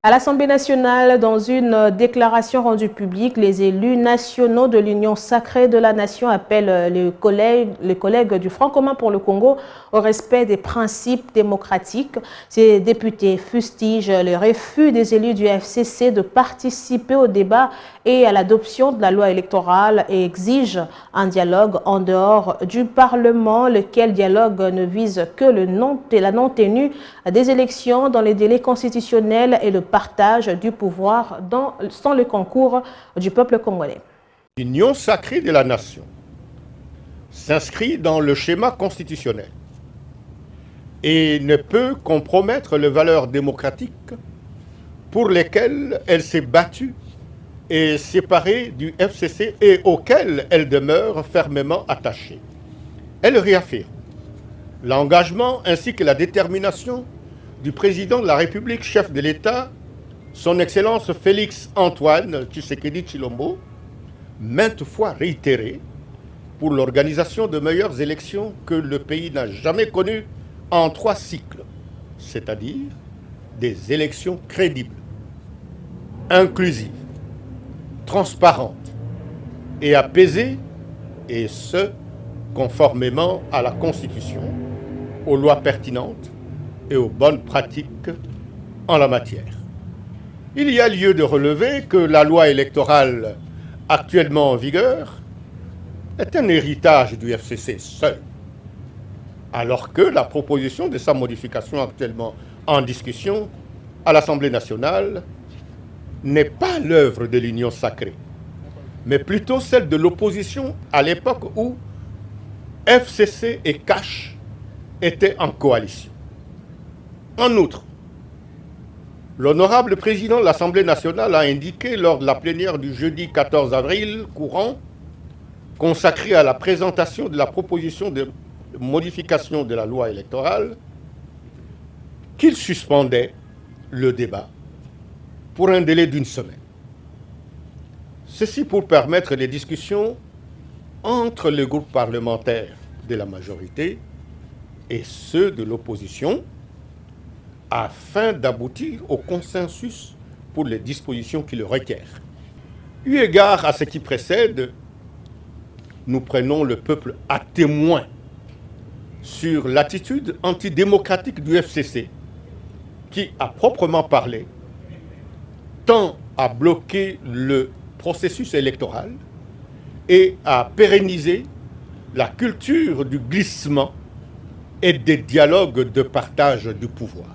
À l'Assemblée nationale, dans une déclaration rendue publique, les élus nationaux de l'Union sacrée de la nation appellent les collègues du Front commun pour le Congo au respect des principes démocratiques. Ces députés fustigent le refus des élus du FCC de participer au débat et à l'adoption de la loi électorale et exigent un dialogue en dehors du Parlement, lequel dialogue ne vise que la non-tenue des élections dans les délais constitutionnels et le partage du pouvoir sans le concours du peuple congolais. L'union sacrée de la nation s'inscrit dans le schéma constitutionnel et ne peut compromettre les valeurs démocratiques pour lesquelles elle s'est battue et séparée du FCC et auxquelles elle demeure fermement attachée. Elle réaffirme l'engagement ainsi que la détermination du président de la République, chef de l'État, son Excellence Félix Antoine Tshisekedi Tshilombo, maintes fois réitéré pour l'organisation de meilleures élections que le pays n'a jamais connues en 3 cycles, c'est-à-dire des élections crédibles, inclusives, transparentes et apaisées, et ce, conformément à la Constitution, aux lois pertinentes et aux bonnes pratiques en la matière. Il y a lieu de relever que la loi électorale actuellement en vigueur est un héritage du FCC seul, alors que la proposition de sa modification actuellement en discussion à l'Assemblée nationale n'est pas l'œuvre de l'Union sacrée, mais plutôt celle de l'opposition à l'époque où FCC et CACH étaient en coalition. En outre, l'honorable président de l'Assemblée nationale a indiqué lors de la plénière du jeudi 14 avril courant, consacrée à la présentation de la proposition de modification de la loi électorale, qu'il suspendait le débat pour un délai d'1 semaine. Ceci pour permettre les discussions entre les groupes parlementaires de la majorité et ceux de l'opposition, afin d'aboutir au consensus pour les dispositions qui le requièrent. Eu égard à ce qui précède, nous prenons le peuple à témoin sur l'attitude antidémocratique du FCC, qui, à proprement parler, tend à bloquer le processus électoral et à pérenniser la culture du glissement et des dialogues de partage du pouvoir.